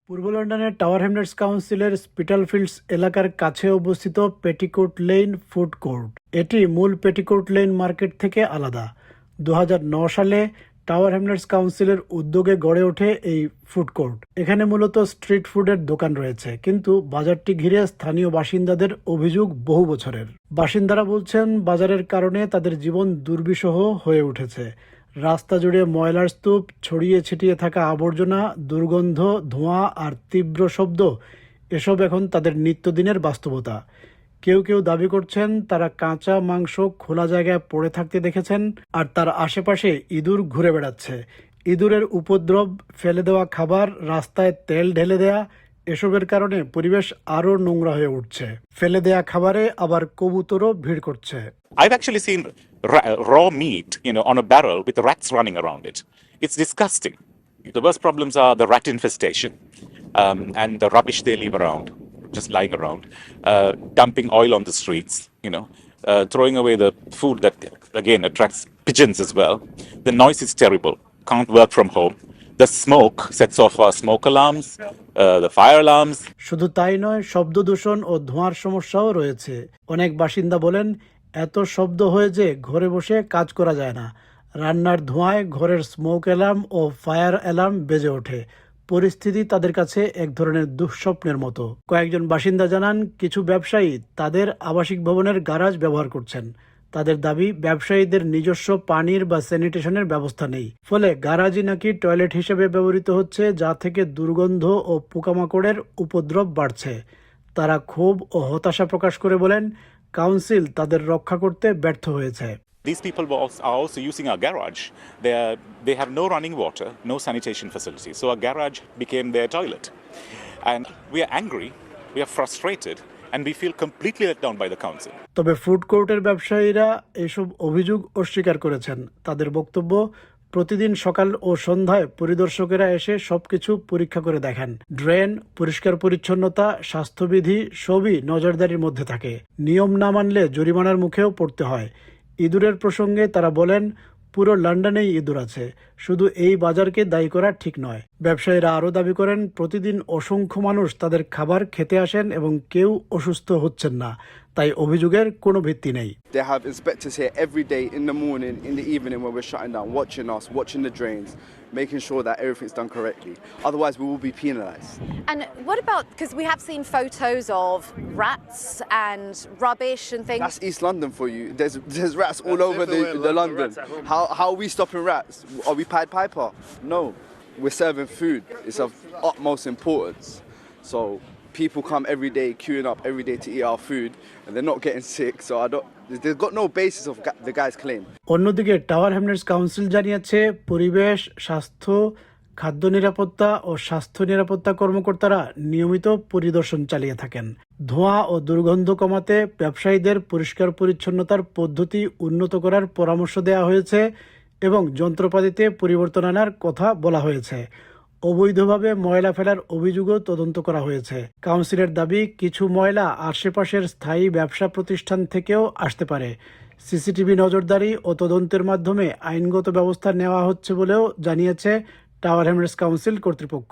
পূর্ব লন্ডনের tower Hamlets কাউন্সিলের Spitalfields এলাকার কাছে অবস্থিত পেটিকোট লেন ফুড কোর্ট। এটি মূল পেটিকোট লেন মার্কেট থেকে আলাদা। 2009 সালে টাওয়ার হ্যামলেটস কাউন্সিলের উদ্যোগে গড়ে ওঠে এই ফুড কোর্ট। এখানে মূলত স্ট্রিট ফুডের দোকান রয়েছে, কিন্তু বাজারটি ঘিরে স্থানীয় বাসিন্দাদের অভিযোগ বহু বছরের। বাসিন্দারা বলছেন, বাজারের কারণে তাদের জীবন দুর্বিষহ হয়ে উঠেছে। রাস্তা জুড়ে ময়লার স্তূপ, ছড়িয়ে ছিটিয়ে থাকা আবর্জনা, দুর্গন্ধ, ধোঁয়া আর তীব্র শব্দ, এসব এখন তাদের নিত্যদিনের বাস্তবতা। কেউ কেউ দাবি করছেন তারা কাঁচা মাংস খোলা জায়গায় পড়ে থাকতে দেখেছেন, আর তার আশেপাশে ইঁদুর ঘুরে বেড়াচ্ছে। ইঁদুরের উপদ্রব, ফেলে দেওয়া খাবার, রাস্তায় তেল ঢেলে দেয়া, এসবের কারণে পরিবেশ আরও নোংরা হয়ে উঠছে। ফেলে দেয়া খাবারে আবার কবুতরও ভিড় করছে। I've actually seen raw meat, on a barrel with rats running around it. It's disgusting. The worst problems are the rat infestation and the rubbish they leave around, just lying around, dumping oil on the streets, throwing away the food that, again, attracts pigeons as well. The noise is terrible. Can't work from home. The smoke sets off our smoke alarms, the fire alarms. শুধু তাই নয়, শব্দ দূষণ ও ধোঁয়ার সমস্যাও রয়েছে। অনেক বাসিন্দা বলেন, এত শব্দ হয় যে ঘরে বসে কাজ করা যায় না। রান্নার ধোঁয়ায় ঘরের স্মোক অ্যালার্ম ও ফায়ার অ্যালার্ম বেজে ওঠে। পরিস্থিতি তাদের কাছে এক ধরনের দুঃস্বপ্নের মতো। কয়েকজন বাসিন্দা জানান, কিছু ব্যবসায়ী তাদের আবাসিক ভবনের গ্যারাজ ব্যবহার করছেন। তাদের দাবি, ব্যবসায়ীদের নিজস্ব পানির বা স্যানিটেশনের ব্যবস্থা নেই, ফলে গ্যারাজই নাকি টয়লেট হিসেবে ব্যবহৃত হচ্ছে, যা থেকে দুর্গন্ধ ও পোকামাকড়ের উপদ্রব বাড়ছে। তারা ক্ষোভ ও হতাশা প্রকাশ করে বলেন, কাউন্সিল তাদের রক্ষা করতে ব্যর্থ হয়েছে। These people are also using our garage. They have no running water, no sanitation facilities. So our garage became their toilet. And we are angry, we are frustrated, and we feel completely let down by the council. তবে food কোর্টের ব্যবসায়ীরা এসব অভিযোগ অস্বীকার করেছেন। তাদের বক্তব্য, প্রতিদিন সকাল ও সন্ধ্যায় পরিদর্শকেরা এসে সবকিছু পরীক্ষা করে দেখেন। ড্রেন, পরিষ্কার পরিচ্ছন্নতা, স্বাস্থ্যবিধি সবই নজরদারির মধ্যে থাকে। নিয়ম না মানলে জরিমানার মুখেও পড়তে হয়। ইঁদুরের প্রসঙ্গে তারা বলেন, পুরো লন্ডনেই ইঁদুর আছে, শুধু এই বাজারকে দায়ী করা ঠিক নয়। ব্যবসায়ীরা আরও দাবি করেন, প্রতিদিন অসংখ্য মানুষ তাদের খাবার খেতে আসেন এবং কেউ অসুস্থ হচ্ছেন না, তাই অভিযোগের কোনো ভিত্তি নেই। They have inspectors here every day, in the morning, in the evening, when we're shutting down, watching us, watching the drains, making sure that everything's done correctly. Otherwise, we will be penalised. And what about, because we have seen photos of rats and rubbish and things. That's East London for you. There's rats all over the London. How are we stopping rats? Are we Pied Piper? No. We're serving food. It's of utmost importance. So people come every day, queuing up every day to eat our food, and they're not getting sick. So they've got no basis of the guy's claim. অন্যদিকে tower Hamlets council জানিয়েছে, পরিবেশ, স্বাস্থ্য, খাদ্য নিরাপত্তা ও স্বাস্থ্য নিরাপত্তা কর্মকর্তারা নিয়মিত পরিদর্শন চালিয়ে থাকেন। ধোঁয়া ও দুর্গন্ধ কমাতে ব্যবসায়ীদের পরিষ্কার পরিচ্ছন্নতার পদ্ধতি উন্নত করার পরামর্শ দেওয়া হয়েছে এবং যন্ত্রপাতিতে পরিবর্তন আনার কথা বলা হয়েছে। অবৈধভাবে ময়লা ফেলার অভিযোগও তদন্ত করা হয়েছে। কাউন্সিলের দাবি, কিছু ময়লা আশেপাশের স্থায়ী ব্যবসা প্রতিষ্ঠান থেকেও আসতে পারে। সিসিটিভি নজরদারি ও তদন্তের মাধ্যমে আইনগত ব্যবস্থা নেওয়া হচ্ছে বলেও জানিয়েছে টাওয়ার হ্যামলেটস কাউন্সিল কর্তৃপক্ষ।